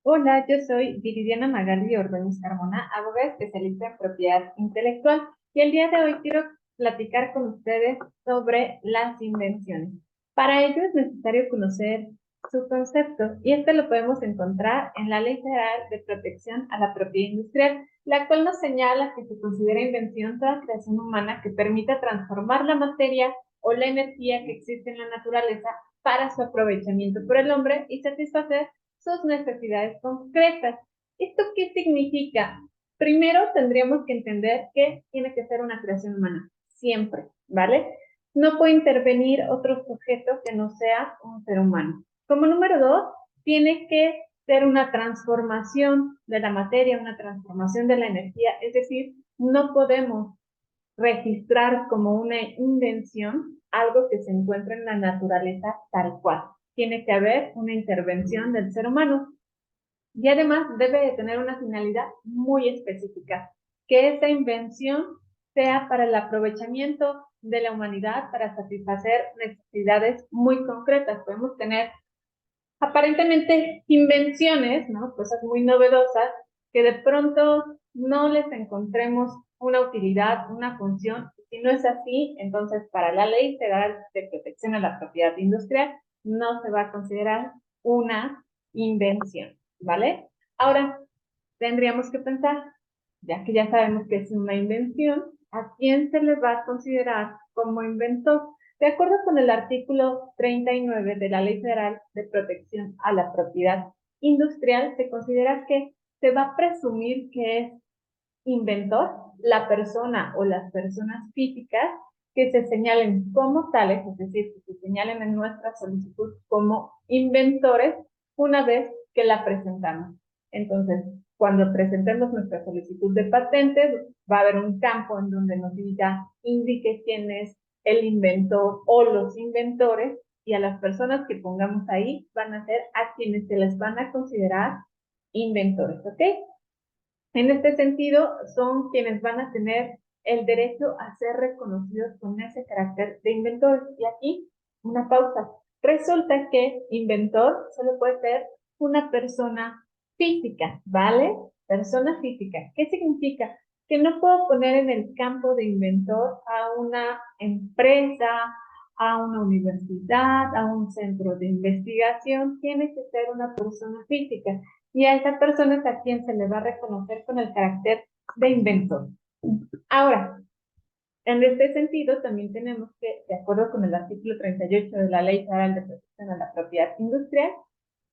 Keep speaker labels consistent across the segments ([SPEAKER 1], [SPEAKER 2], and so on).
[SPEAKER 1] Hola, yo soy Viridiana Magali Ordóñez Carmona, abogada especialista en propiedad intelectual, y el día de hoy quiero platicar con ustedes sobre las invenciones. Para ello es necesario conocer su concepto, y este lo podemos encontrar en la Ley Federal de Protección a la Propiedad Industrial, la cual nos señala que se considera invención toda creación humana que permita transformar la materia o la energía que existe en la naturaleza para su aprovechamiento por el hombre y satisfacer sus necesidades concretas. ¿Esto qué significa? Primero tendríamos que entender que tiene que ser una creación humana, siempre, ¿vale? No puede intervenir otro sujeto que no sea un ser humano. Como número dos, tiene que ser una transformación de la materia, una transformación de la energía, es decir, no podemos registrar como una invención algo que se encuentra en la naturaleza tal cual. Tiene que haber una intervención del ser humano y además debe de tener una finalidad muy específica, que esa invención sea para el aprovechamiento de la humanidad, para satisfacer necesidades muy concretas. Podemos tener aparentemente invenciones, ¿no? Cosas muy novedosas que de pronto no les encontremos una utilidad, una función. Si no es así, entonces para la Ley Federal de Protección a la Propiedad Industrial no se va a considerar una invención, ¿vale? Ahora, tendríamos que pensar, ya que ya sabemos que es una invención, ¿a quién se le va a considerar como inventor? De acuerdo con el artículo 39 de la Ley Federal de Protección a la Propiedad Industrial, se considera que se va a presumir que es inventor la persona o las personas físicas que se señalen como tales, es decir, que se señalen en nuestra solicitud como inventores una vez que la presentamos. Entonces, cuando presentemos nuestra solicitud de patentes, va a haber un campo en donde nos diga, indique quién es el inventor o los inventores, y a las personas que pongamos ahí van a ser a quienes se les van a considerar inventores, ¿ok? En este sentido, son quienes van a tener el derecho a ser reconocidos con ese carácter de inventores. Y aquí, una pausa. Resulta que inventor solo puede ser una persona física, ¿vale? Persona física. ¿Qué significa? Que no puedo poner en el campo de inventor a una empresa, a una universidad, a un centro de investigación. Tiene que ser una persona física y a esa persona es a quien se le va a reconocer con el carácter de inventor. Ahora, en este sentido, también tenemos que, de acuerdo con el artículo 38 de la Ley Federal de Protección a la Propiedad Industrial,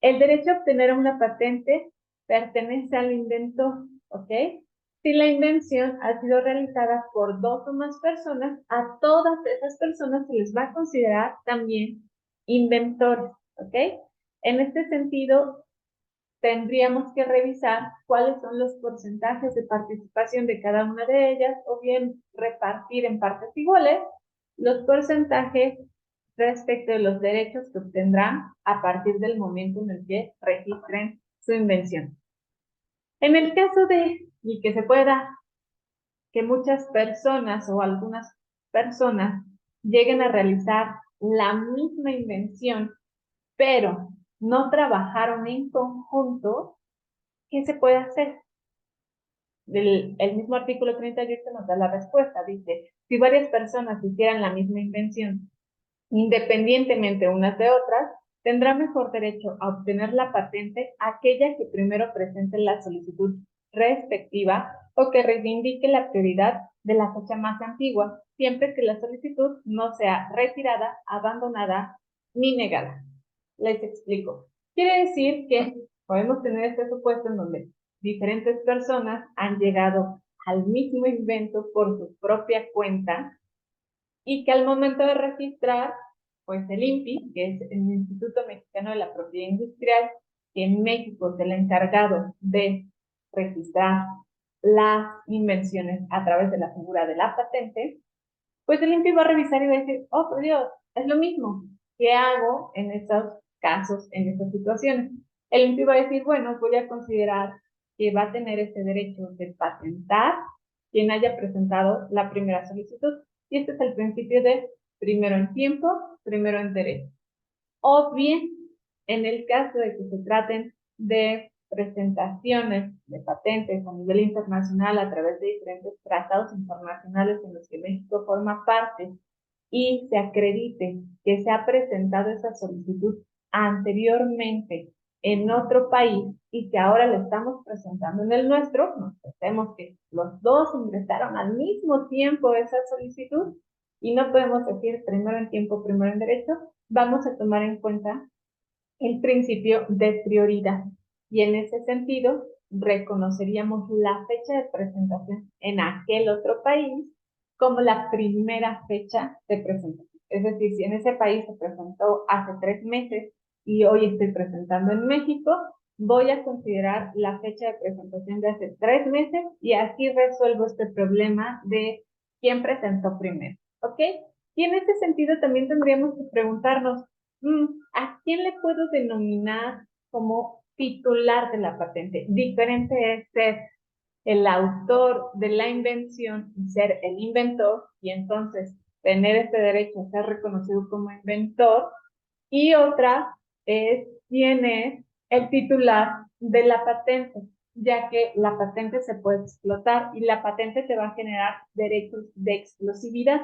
[SPEAKER 1] el derecho a obtener una patente pertenece al inventor, ¿ok? Si la invención ha sido realizada por dos o más personas, a todas esas personas se les va a considerar también inventores, ¿ok? En este sentido, tendríamos que revisar cuáles son los porcentajes de participación de cada una de ellas o bien repartir en partes iguales los porcentajes respecto de los derechos que obtendrán a partir del momento en el que registren su invención. En el caso de y que se pueda que muchas personas o algunas personas lleguen a realizar la misma invención, pero no trabajaron en conjunto, ¿qué se puede hacer? El mismo artículo 38 nos da la respuesta. Dice, si varias personas hicieran la misma invención, independientemente unas de otras, tendrá mejor derecho a obtener la patente aquella que primero presente la solicitud respectiva o que reivindique la prioridad de la fecha más antigua, siempre que la solicitud no sea retirada, abandonada ni negada. Les explico. Quiere decir que podemos tener este supuesto en donde diferentes personas han llegado al mismo invento por su propia cuenta y que al momento de registrar, pues el INPI, que es el Instituto Mexicano de la Propiedad Industrial, que en México es el encargado de registrar las invenciones a través de la figura de la patente, pues el INPI va a revisar y va a decir, oh, por Dios, es lo mismo. ¿Qué hago en estos casos, en estas situaciones? El INPI va a decir, bueno, voy a considerar que va a tener ese derecho de patentar quien haya presentado la primera solicitud. Y este es el principio de primero en tiempo, primero en derecho. O bien, en el caso de que se traten de presentaciones de patentes a nivel internacional a través de diferentes tratados internacionales en los que México forma parte y se acredite que se ha presentado esa solicitud anteriormente en otro país y que ahora le estamos presentando en el nuestro, nos pensemos que los dos ingresaron al mismo tiempo esa solicitud y no podemos decir primero en tiempo, primero en derecho, vamos a tomar en cuenta el principio de prioridad. Y en ese sentido, reconoceríamos la fecha de presentación en aquel otro país como la primera fecha de presentación. Es decir, si en ese país se presentó hace 3 meses y hoy estoy presentando en México, voy a considerar la fecha de presentación de hace 3 meses y así resuelvo este problema de quién presentó primero. ¿Ok? Y en ese sentido también tendríamos que preguntarnos, ¿a quién le puedo denominar como titular de la patente? Diferente es ser el autor de la invención y ser el inventor, y entonces tener este derecho a ser reconocido como inventor, y otra es quién es el titular de la patente, ya que la patente se puede explotar y la patente te va a generar derechos de exclusividad.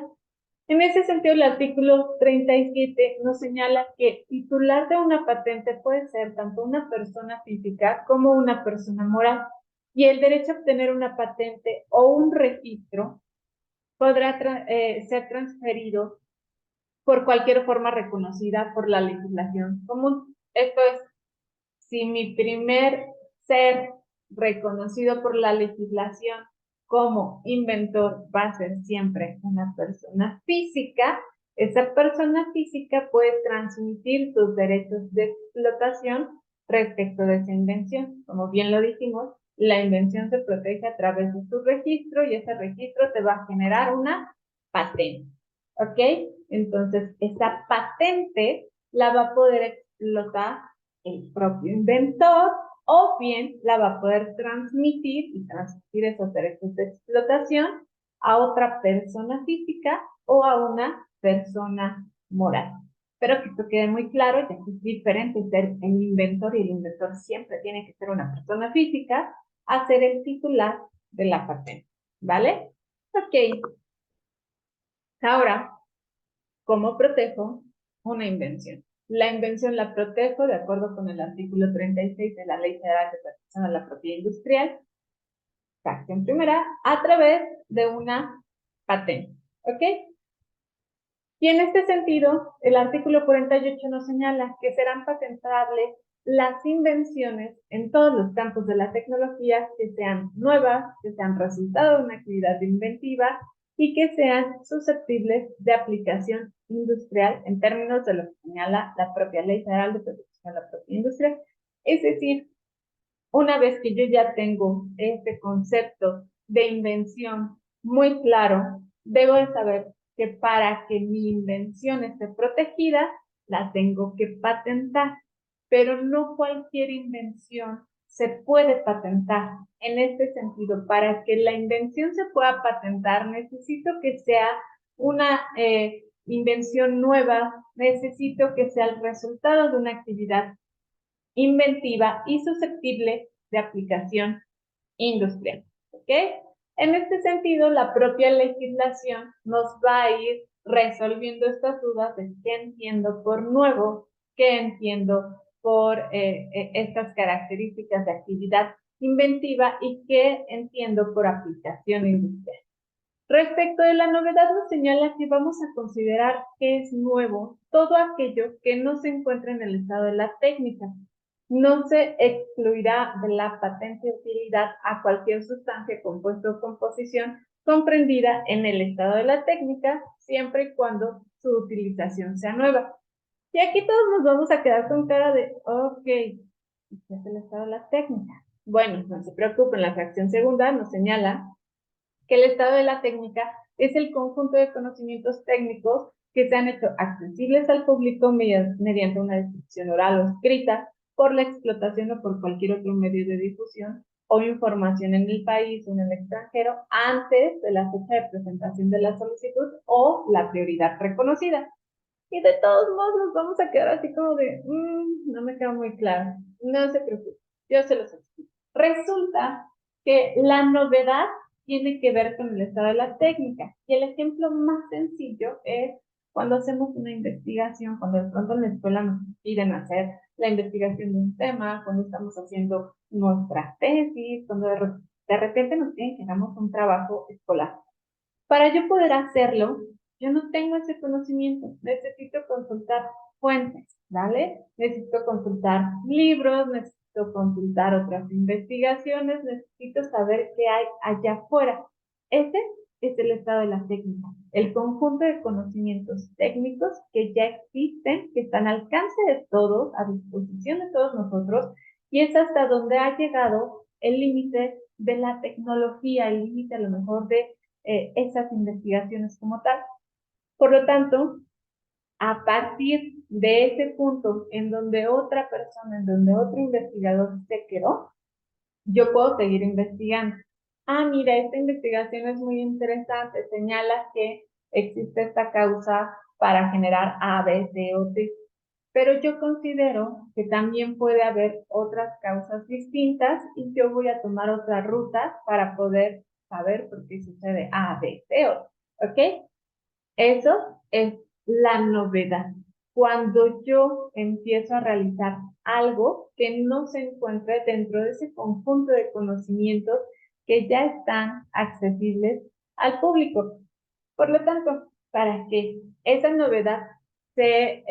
[SPEAKER 1] En ese sentido, el artículo 37 nos señala que titular de una patente puede ser tanto una persona física como una persona moral, y el derecho a obtener una patente o un registro podrá ser transferido por cualquier forma reconocida por la legislación común. Esto es, si mi primer ser reconocido por la legislación como inventor va a ser siempre una persona física, esa persona física puede transmitir sus derechos de explotación respecto de esa invención. Como bien lo dijimos, la invención se protege a través de su registro y ese registro te va a generar una patente. ¿Ok? Entonces, esa patente la va a poder explotar el propio inventor o bien la va a poder transmitir y transmitir esos derechos de explotación a otra persona física o a una persona moral. Espero que esto quede muy claro, ya que es diferente ser el inventor y el inventor siempre tiene que ser una persona física a ser el titular de la patente. ¿Vale? Ok. Ahora, ¿cómo protejo una invención? La invención la protejo de acuerdo con el artículo 36 de la Ley Federal de Protección a la Propiedad Industrial, fracción primera, a través de una patente. ¿Ok? Y en este sentido, el artículo 48 nos señala que serán patentables las invenciones en todos los campos de la tecnología que sean nuevas, que sean resultado de una actividad inventiva y que sean susceptibles de aplicación industrial en términos de lo que señala la propia Ley Federal de Protección a la Propiedad Industrial. Es decir, una vez que yo ya tengo este concepto de invención muy claro, debo de saber que para que mi invención esté protegida, la tengo que patentar, pero no cualquier invención se puede patentar. En este sentido, para que la invención se pueda patentar, necesito que sea una invención nueva, necesito que sea el resultado de una actividad inventiva y susceptible de aplicación industrial. ¿Ok? En este sentido, la propia legislación nos va a ir resolviendo estas dudas de qué entiendo por nuevo, qué entiendo por estas características de actividad inventiva y qué entiendo por aplicación industrial. Respecto de la novedad, nos señala que vamos a considerar que es nuevo todo aquello que no se encuentra en el estado de la técnica. No se excluirá de la patente de utilidad a cualquier sustancia, compuesto o composición comprendida en el estado de la técnica, siempre y cuando su utilización sea nueva. Y aquí todos nos vamos a quedar con cara de, ok, ¿qué es el estado de la técnica? Bueno, no se preocupen, la fracción segunda nos señala que el estado de la técnica es el conjunto de conocimientos técnicos que se han hecho accesibles al público mediante una descripción oral o escrita, por la explotación o por cualquier otro medio de difusión o información en el país o en el extranjero antes de la fecha de presentación de la solicitud o la prioridad reconocida. Y de todos modos nos vamos a quedar así como de, no me queda muy claro. No se preocupe, yo se los explico. Resulta que la novedad tiene que ver con el estado de la técnica. Y el ejemplo más sencillo es cuando hacemos una investigación, cuando de pronto en la escuela nos piden hacer la investigación de un tema, cuando estamos haciendo nuestra tesis, cuando de repente nos piden que hagamos un trabajo escolar. Para yo poder hacerlo, yo no tengo ese conocimiento, necesito consultar fuentes, ¿vale? Necesito consultar libros, necesito consultar otras investigaciones, necesito saber qué hay allá afuera. Ese es el estado de la técnica, el conjunto de conocimientos técnicos que ya existen, que están al alcance de todos, a disposición de todos nosotros, y es hasta donde ha llegado el límite de la tecnología, el límite a lo mejor de esas investigaciones como tal. Por lo tanto, a partir de ese punto en donde otra persona, en donde otro investigador se quedó, yo puedo seguir investigando. Ah, mira, esta investigación es muy interesante, señala que existe esta causa para generar A, B, C o D. Pero yo considero que también puede haber otras causas distintas y yo voy a tomar otra ruta para poder saber por qué sucede A, B, C o D. ¿Ok? Eso es la novedad. Cuando yo empiezo a realizar algo que no se encuentre dentro de ese conjunto de conocimientos que ya están accesibles al público. Por lo tanto, para que esa novedad se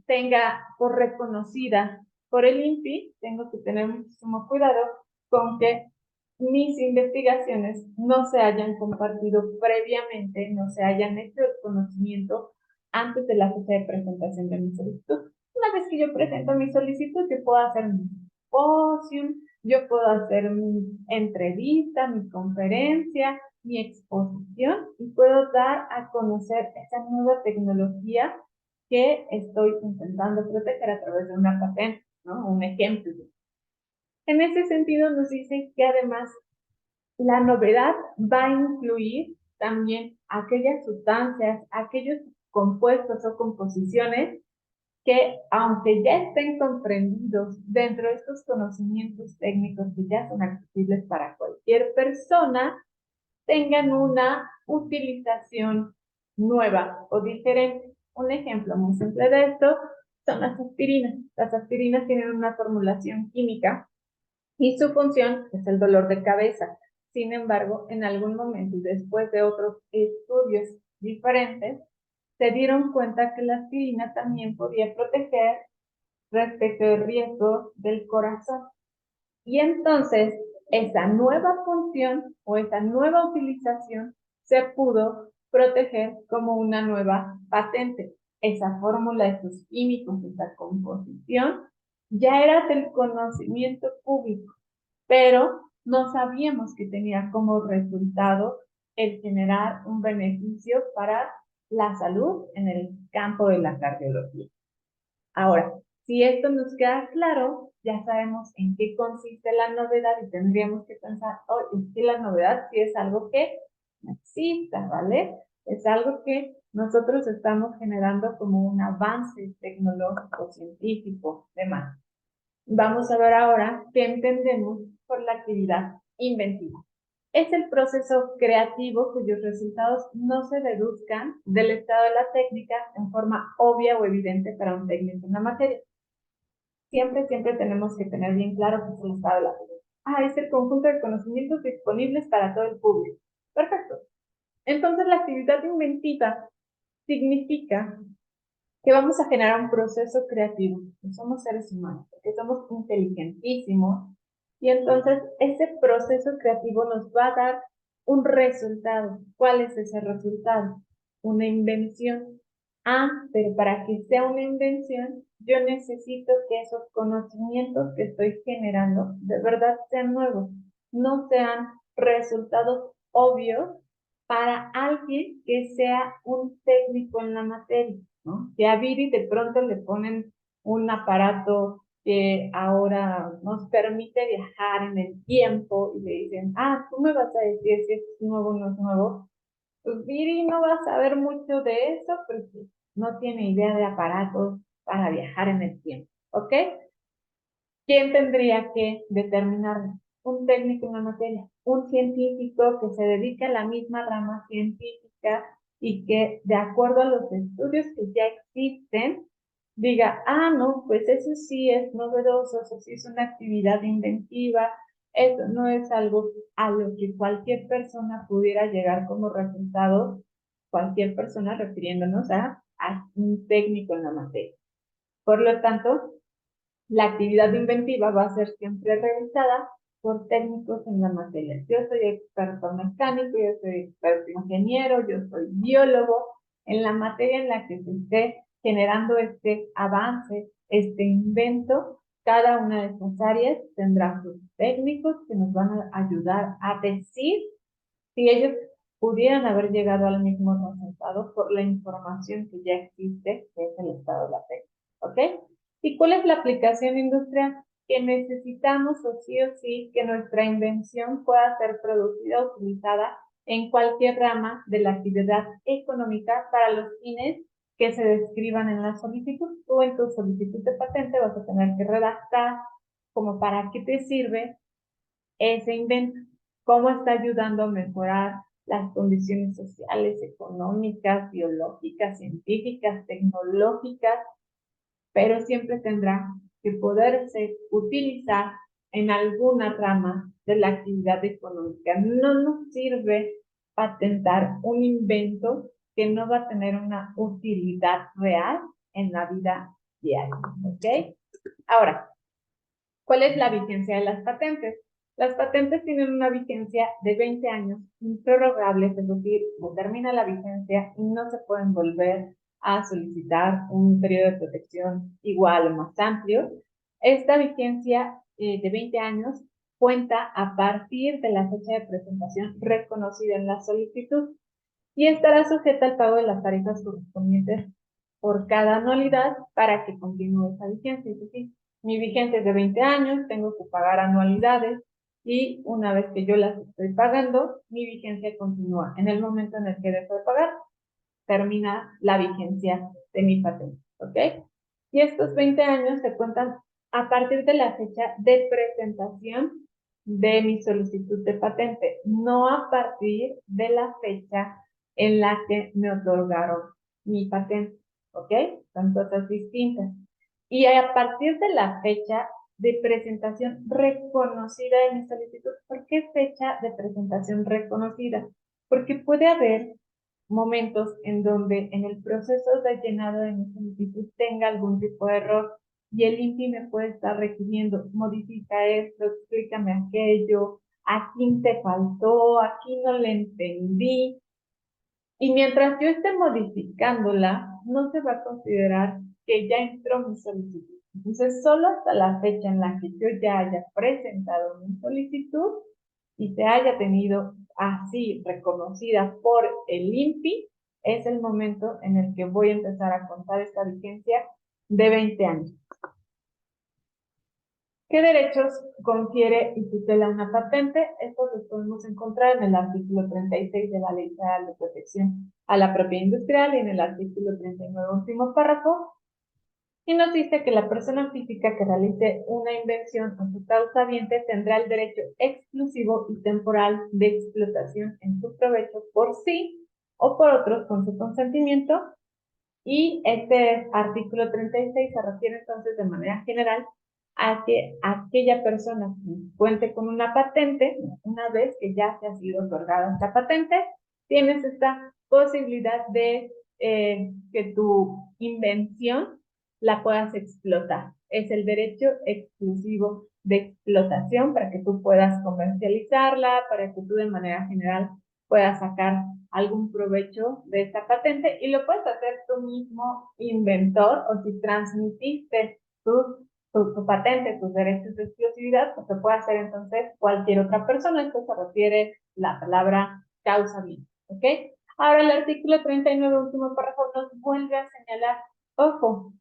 [SPEAKER 1] tenga por reconocida por el INPI, tengo que tener muchísimo cuidado con que mis investigaciones no se hayan compartido previamente, no se hayan hecho el conocimiento antes de la fecha de presentación de mi solicitud. Una vez que yo presento mi solicitud, yo puedo hacer mi simposium, yo puedo hacer mi entrevista, mi conferencia, mi exposición y puedo dar a conocer esa nueva tecnología que estoy intentando proteger a través de una patente, ¿no? Un ejemplo. En ese sentido, nos dice que además la novedad va a incluir también aquellas sustancias, aquellos compuestos o composiciones que, aunque ya estén comprendidos dentro de estos conocimientos técnicos que ya son accesibles para cualquier persona, tengan una utilización nueva o diferente. Un ejemplo muy simple de esto son las aspirinas. Las aspirinas tienen una formulación química y su función es el dolor de cabeza. Sin embargo, en algún momento y después de otros estudios diferentes, se dieron cuenta que la aspirina también podía proteger respecto del riesgo del corazón. Y entonces, esa nueva función o esa nueva utilización se pudo proteger como una nueva patente. Esa fórmula, esos químicos, esa composición, ya era del conocimiento público, pero no sabíamos que tenía como resultado el generar un beneficio para la salud en el campo de la cardiología. Ahora, si esto nos queda claro, ya sabemos en qué consiste la novedad y tendríamos que pensar, oh, es que la novedad sí es algo que no exista, ¿vale? Es algo que nosotros estamos generando como un avance tecnológico, científico, demás. Vamos a ver ahora qué entendemos por la actividad inventiva. Es el proceso creativo cuyos resultados no se deduzcan del estado de la técnica en forma obvia o evidente para un técnico en la materia. Siempre tenemos que tener bien claro qué es el estado de la técnica. Ah, es el conjunto de conocimientos disponibles para todo el público. Perfecto. Entonces, la actividad inventiva significa que vamos a generar un proceso creativo, que somos seres humanos, que somos inteligentísimos, y entonces ese proceso creativo nos va a dar un resultado. ¿Cuál es ese resultado? Una invención. Ah, pero para que sea una invención, yo necesito que esos conocimientos que estoy generando de verdad sean nuevos, no sean resultados obvios para alguien que sea un técnico en la materia, ¿no? Si a Viri de pronto le ponen un aparato que ahora nos permite viajar en el tiempo y le dicen, ah, tú me vas a decir si es nuevo o no es nuevo, pues Viri no va a saber mucho de eso porque no tiene idea de aparatos para viajar en el tiempo, ¿ok? ¿Quién tendría que determinarlo? Un técnico en la materia, un científico que se dedique a la misma rama científica y que, de acuerdo a los estudios que ya existen, diga, ah, no, pues eso sí es novedoso, eso sí es una actividad inventiva, eso no es algo a lo que cualquier persona pudiera llegar como resultado, cualquier persona refiriéndonos a un técnico en la materia. Por lo tanto, la actividad inventiva va a ser siempre realizada por técnicos en la materia. Yo soy experto mecánico, yo soy experto ingeniero, yo soy biólogo. En la materia en la que se esté generando este avance, este invento, cada una de estas áreas tendrá sus técnicos que nos van a ayudar a decir si ellos pudieran haber llegado al mismo resultado por la información que ya existe, que es el estado de la técnica. ¿Ok? ¿Y cuál es la aplicación industrial? Que necesitamos o sí que nuestra invención pueda ser producida o utilizada en cualquier rama de la actividad económica para los fines que se describan en la solicitud. Tú en tu solicitud de patente vas a tener que redactar como para qué te sirve ese invento, cómo está ayudando a mejorar las condiciones sociales, económicas, biológicas, científicas, tecnológicas, pero siempre tendrá que poderse utilizar en alguna rama de la actividad económica. No nos sirve patentar un invento que no va a tener una utilidad real en la vida diaria. ¿Ok? Ahora, ¿cuál es la vigencia de las patentes? Las patentes tienen una vigencia de 20 años, improrrogables, es decir, termina la vigencia y no se pueden volver a solicitar un periodo de protección igual o más amplio. Esta vigencia de 20 años cuenta a partir de la fecha de presentación reconocida en la solicitud y estará sujeta al pago de las tarifas correspondientes por cada anualidad para que continúe esa vigencia. Es decir, mi vigencia es de 20 años, tengo que pagar anualidades y una vez que yo las estoy pagando, mi vigencia continúa. En el momento en el que dejo de pagar, termina la vigencia de mi patente. ¿Ok? Y estos 20 años se cuentan a partir de la fecha de presentación de mi solicitud de patente, no a partir de la fecha en la que me otorgaron mi patente. ¿Ok? Son cosas distintas. Y a partir de la fecha de presentación reconocida de mi solicitud. ¿Por qué fecha de presentación reconocida? Porque puede haber momentos en donde en el proceso de llenado de mi solicitud tenga algún tipo de error y el INPI me puede estar requiriendo, modifica esto, explícame aquello, aquí te faltó, aquí no le entendí. Y mientras yo esté modificándola, no se va a considerar que ya entró mi solicitud. Entonces, solo hasta la fecha en la que yo ya haya presentado mi solicitud y se haya tenido así reconocida por el INPI, es el momento en el que voy a empezar a contar esta vigencia de 20 años. ¿Qué derechos confiere y tutela una patente? Estos los podemos encontrar en el artículo 36 de la Ley Federal de Protección a la Propiedad Industrial y en el artículo 39, último párrafo, y nos dice que la persona física que realice una invención o su causa habiente tendrá el derecho exclusivo y temporal de explotación en su provecho por sí o por otros con su consentimiento. Y este artículo 36 se refiere entonces de manera general a que aquella persona que cuente con una patente, una vez que ya te ha sido otorgada esta patente, tienes esta posibilidad de que tu invención la puedas explotar. Es el derecho exclusivo de explotación para que tú puedas comercializarla, para que tú de manera general puedas sacar algún provecho de esta patente y lo puedes hacer tú mismo inventor o si transmitiste tu patente, tus derechos de exclusividad, pues se puede hacer entonces cualquier otra persona. Esto se refiere la palabra causa bien. ¿Ok? Ahora el artículo 39, último párrafo, nos vuelve a señalar, ojo,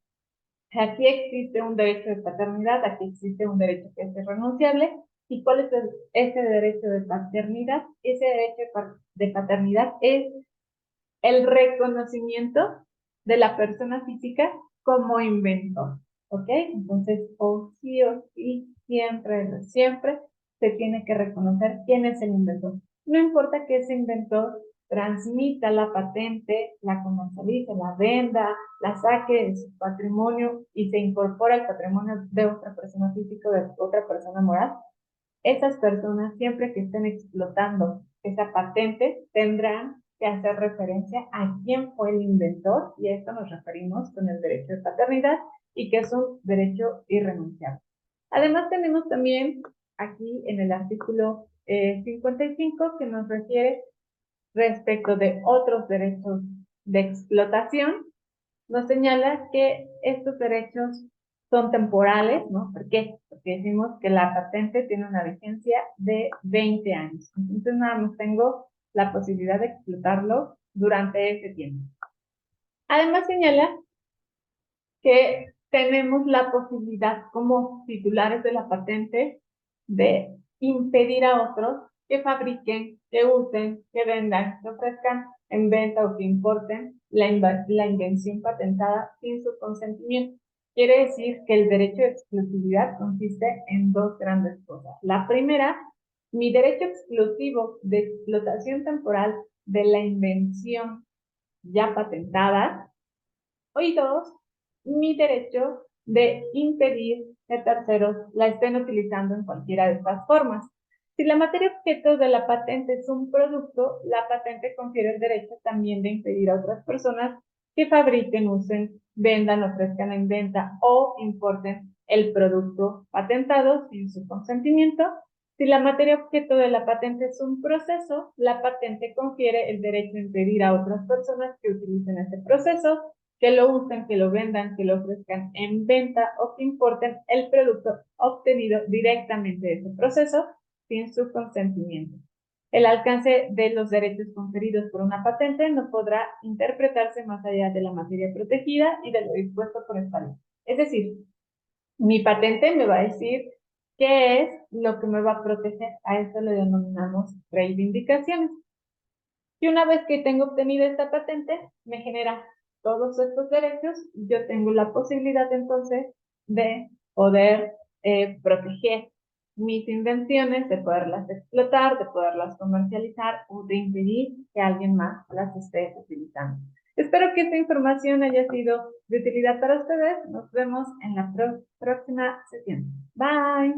[SPEAKER 1] aquí existe un derecho de paternidad, aquí existe un derecho que es irrenunciable. ¿Y cuál es ese derecho de paternidad? Ese derecho de paternidad es el reconocimiento de la persona física como inventor. ¿ok? Entonces, o sí, siempre, siempre se tiene que reconocer quién es el inventor. No importa que ese inventor transmita la patente, la comercialice, la venda, la saque de su patrimonio y se incorpora al patrimonio de otra persona física o de otra persona moral. Esas personas, siempre que estén explotando esa patente, tendrán que hacer referencia a quién fue el inventor, y a esto nos referimos con el derecho de paternidad y que es un derecho irrenunciable. Además, tenemos también aquí en el artículo 55 que nos refiere respecto de otros derechos de explotación. Nos señala que estos derechos son temporales, ¿no? ¿Por qué? Porque decimos que la patente tiene una vigencia de 20 años. Entonces, nada más tengo la posibilidad de explotarlo durante ese tiempo. Además, señala que tenemos la posibilidad como titulares de la patente de impedir a otros que fabriquen, que usen, que vendan, que ofrezcan en venta o que importen la invención patentada sin su consentimiento. Quiere decir que el derecho de exclusividad consiste en dos grandes cosas. La primera, mi derecho exclusivo de explotación temporal de la invención ya patentada. Y dos, mi derecho de impedir que terceros la estén utilizando en cualquiera de estas formas. Si la materia objeto de la patente es un producto, la patente confiere el derecho también de impedir a otras personas que fabriquen, usen, vendan, ofrezcan en venta o importen el producto patentado sin su consentimiento. Si la materia objeto de la patente es un proceso, la patente confiere el derecho de impedir a otras personas que utilicen ese proceso, que lo usen, que lo vendan, que lo ofrezcan en venta o que importen el producto obtenido directamente de ese proceso sin su consentimiento. El alcance de los derechos conferidos por una patente no podrá interpretarse más allá de la materia protegida y de lo dispuesto por esta ley. Es decir, mi patente me va a decir qué es lo que me va a proteger. A eso le denominamos reivindicaciones. Y una vez que tengo obtenida esta patente, me genera todos estos derechos, yo tengo la posibilidad entonces de poder proteger mis invenciones, de poderlas explotar, de poderlas comercializar o de impedir que alguien más las esté utilizando. Espero que esta información haya sido de utilidad para ustedes. Nos vemos en la próxima sesión. Bye.